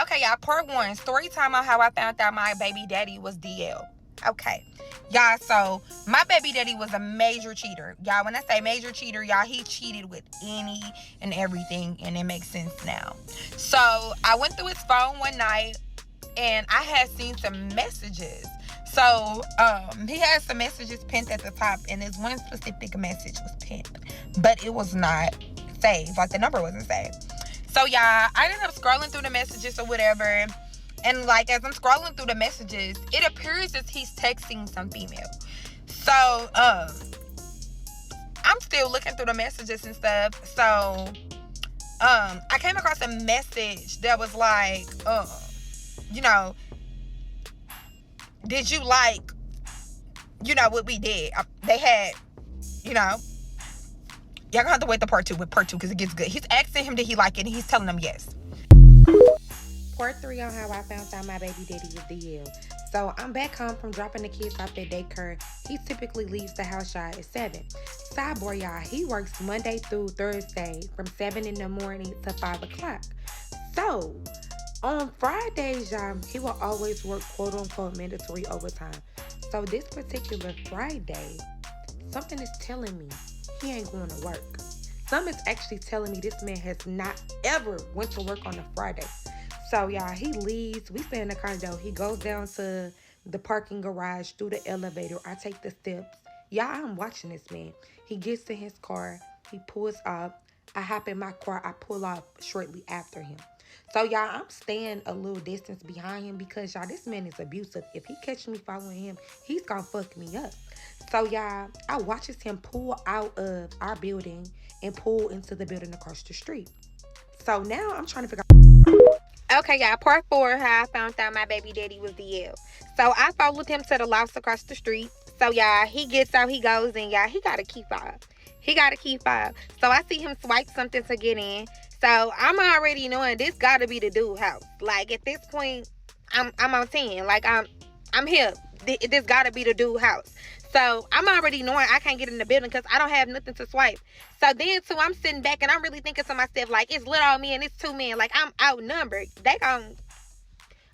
Okay, y'all, part one, story time on how I found out my baby daddy was DL. Okay, y'all, so my baby daddy was a major cheater. Y'all, when I say major cheater, y'all, he cheated with any and everything, and it makes sense now. So I went through his phone one night, and I had seen some messages. So he had some messages pinned at the top, and this one specific message was pinned, but it was not saved. Like, the number wasn't saved. So yeah, I ended up scrolling through the messages or whatever. And like, as I'm scrolling through the messages, it appears as he's texting some female. So I'm still looking through the messages and stuff. So I came across a message that was like, you know, did you like, what we did? They had, y'all gonna have to wait the part two because it gets good. He's asking him, did he like it? And he's telling him yes. Part 3 on how I found out my baby daddy was DL. So I'm back home from dropping the kids off at daycare. He typically leaves the house at 7. Sidebar, y'all, he works Monday through Thursday from 7 in the morning to 5 o'clock. So on Fridays, y'all, he will always work quote unquote mandatory overtime. So this particular Friday, something is telling me he ain't going to work. Some is actually telling me this man has not ever went to work on a Friday. So, y'all, he leaves. We stay in the condo. He goes down to the parking garage through the elevator. I take the steps. Y'all, I'm watching this man. He gets to his car. He pulls up. I hop in my car. I pull off shortly after him. So, y'all, I'm staying a little distance behind him because, y'all, this man is abusive. If he catches me following him, he's going to fuck me up. So, y'all, I watches him pull out of our building and pull into the building across the street. So, now I'm trying to figure out. Okay, y'all, part 4, how I found out my baby daddy was DL. So, I followed him to the loft across the street. So, y'all, he gets out, he goes in, y'all, he got a key fob. So, I see him swipe something to get in. So, I'm already knowing this got to be the dude house. Like, at this point, I'm on 10. Like, I'm here. This got to be the dude house. So, I'm already knowing I can't get in the building because I don't have nothing to swipe. So, then, too, I'm sitting back and I'm really thinking to myself, like, it's little old me and it's 2 men. Like, I'm outnumbered. They gonna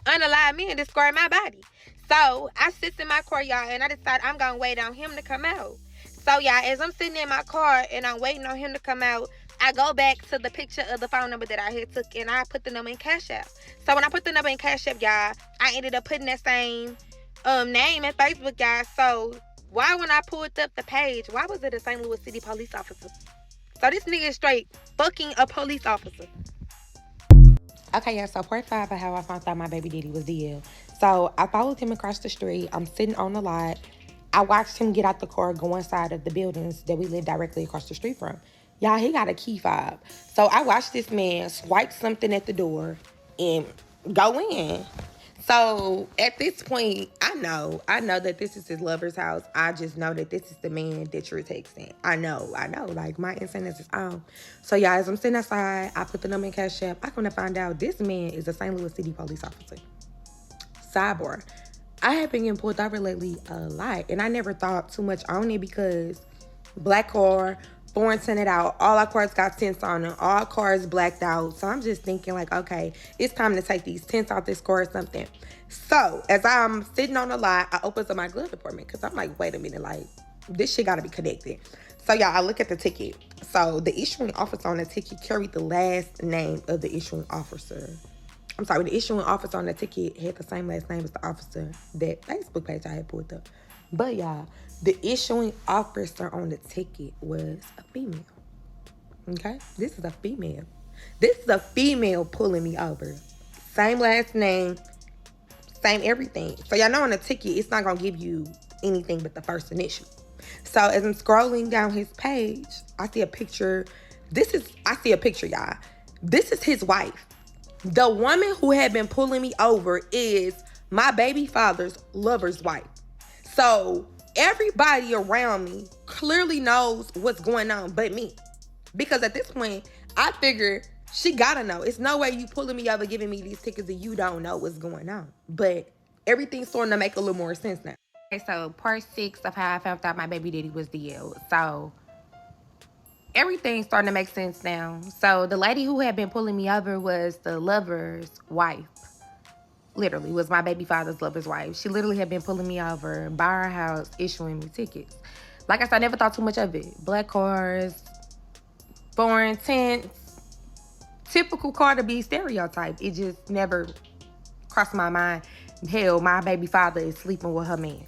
unalive me and destroy my body. So, I sit in my car, y'all, and I decide I'm going to wait on him to come out. So, y'all, as I'm sitting in my car and I'm waiting on him to come out, I go back to the picture of the phone number that I had took and I put the number in Cash App. So, when I put the number in Cash App, y'all, I ended up putting that same name in Facebook, y'all. So, why when I pulled up the page, why was it a St. Louis City police officer? So this nigga is straight fucking a police officer. Okay, yeah, so part 5 of how I found out my baby daddy was DL. So I followed him across the street. I'm sitting on the lot. I watched him get out the car, go inside of the buildings that we live directly across the street from. Y'all, he got a key fob. So I watched this man swipe something at the door and go in. So at this point, I know that this is his lover's house. I just know that this is the man that you're texting. I know. Like, my instinct is on. So, y'all, as I'm sitting outside, I put the number in Cash App. I'm going to find out this man is a St. Louis City police officer. Sidebar. I have been getting pulled over lately a lot, and I never thought too much on it because black car, foreign tinted out, all our cars got tints on them, all cars blacked out. So I'm just thinking, like, okay, it's time to take these tints off this car or something. So as I'm sitting on the lot, I open up my glove department because I'm like, wait a minute, like, this shit got to be connected. So, y'all, I look at the ticket. So the issuing officer on the ticket carried the last name of the issuing officer. I'm sorry, the issuing officer on the ticket had the same last name as the officer that Facebook page I had pulled up. But, y'all, the issuing officer on the ticket was a female. Okay? This is a female. This is a female pulling me over. Same last name, same everything. So, y'all know on the ticket, it's not going to give you anything but the first initial. So, as I'm scrolling down his page, I see a picture. Y'all. This is his wife. The woman who had been pulling me over is my baby father's lover's wife. So, everybody around me clearly knows what's going on but me. Because at this point, I figured she gotta know. It's no way you pulling me over giving me these tickets and you don't know what's going on. But everything's starting to make a little more sense now. Okay, so part 6 of how I found out my baby daddy was DL. So, everything's starting to make sense now. So the lady who had been pulling me over was the lover's wife. Literally, was my baby father's lover's wife. She literally had been pulling me over by our house, issuing me tickets. Like I said, I never thought too much of it. Black cars, foreign tents, typical Carter B stereotype. It just never crossed my mind. Hell, my baby father is sleeping with her man.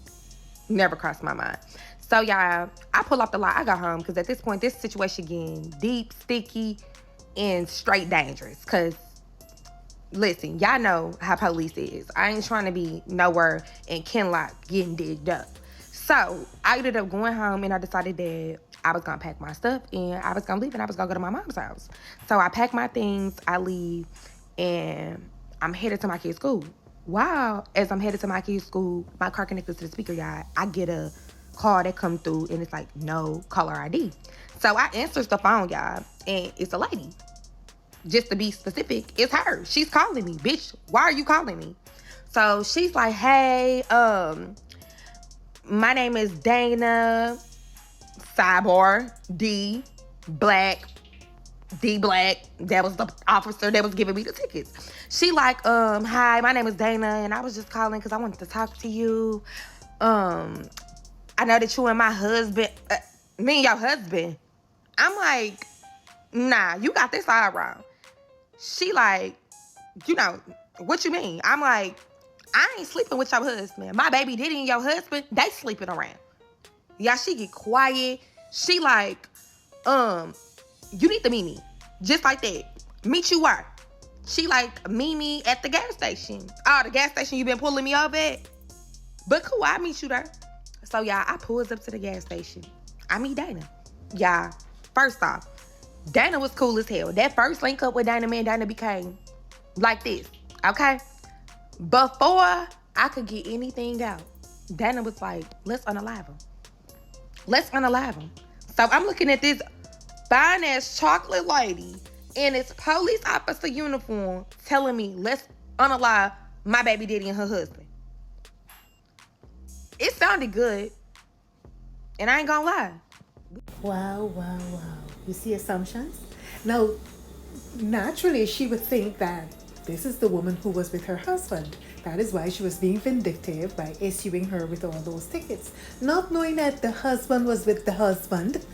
Never crossed my mind. So, y'all, I pull off the lot. I got home because at this point, this situation getting deep, sticky, and straight dangerous. Because, listen, y'all know how police is. I ain't trying to be nowhere in Kenlock getting digged up. So, I ended up going home and I decided that I was going to pack my stuff and I was going to leave and I was going to go to my mom's house. So, I pack my things, I leave, and I'm headed to my kid's school. Wow, as I'm headed to my kid's school, my car connected to the speaker, y'all. I get a call that come through and it's like, no caller ID. So I answers the phone, y'all, and it's a lady. Just to be specific, it's her. She's calling me. Bitch, why are you calling me? So she's like, hey, my name is Dana, sidebar, D Black. That was the officer that was giving me the tickets. She like, hi, my name is Dana, and I was just calling because I wanted to talk to you. I know that you and my husband, me and your husband. I'm like, nah, you got this all wrong. She like, what you mean? I'm like, I ain't sleeping with your husband. My baby Daddie and your husband, they sleeping around. Yeah, she get quiet. She like, you need to meet me. Just like that. Meet you where? She like, meet me at the gas station. Oh, the gas station you been pulling me over at? But cool, I'll meet you there. So, y'all, I pulls up to the gas station. I meet Dana. Y'all, first off, Dana was cool as hell. That first link up with Dana, man, Dana became like this, okay? Before I could get anything out, Dana was like, let's unalive him. Let's unalive him. So, I'm looking at this fine-ass chocolate lady in its police officer uniform telling me, let's unalive my baby Daddie and her husband. It sounded good, and I ain't gonna lie. Wow. You see assumptions? Now, naturally, she would think that this is the woman who was with her husband. That is why she was being vindictive by issuing her with all those tickets. Not knowing that the husband was with the husband.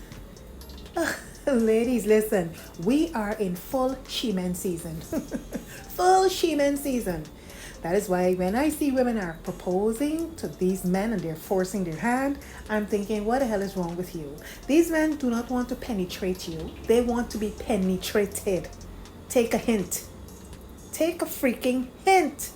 Ladies, listen. We are in full she-man season. Full she-man season. That is why when I see women are proposing to these men and they're forcing their hand, I'm thinking, what the hell is wrong with you? These men do not want to penetrate you. They want to be penetrated. Take a hint. Take a freaking hint.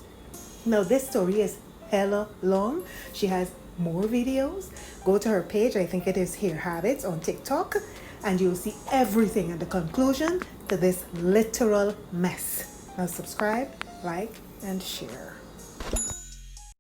Now, this story is hella long. She has more videos. Go to her page. I think it is Hair Habits on TikTok. And you'll see everything and the conclusion to this literal mess. Now, subscribe, like, and share.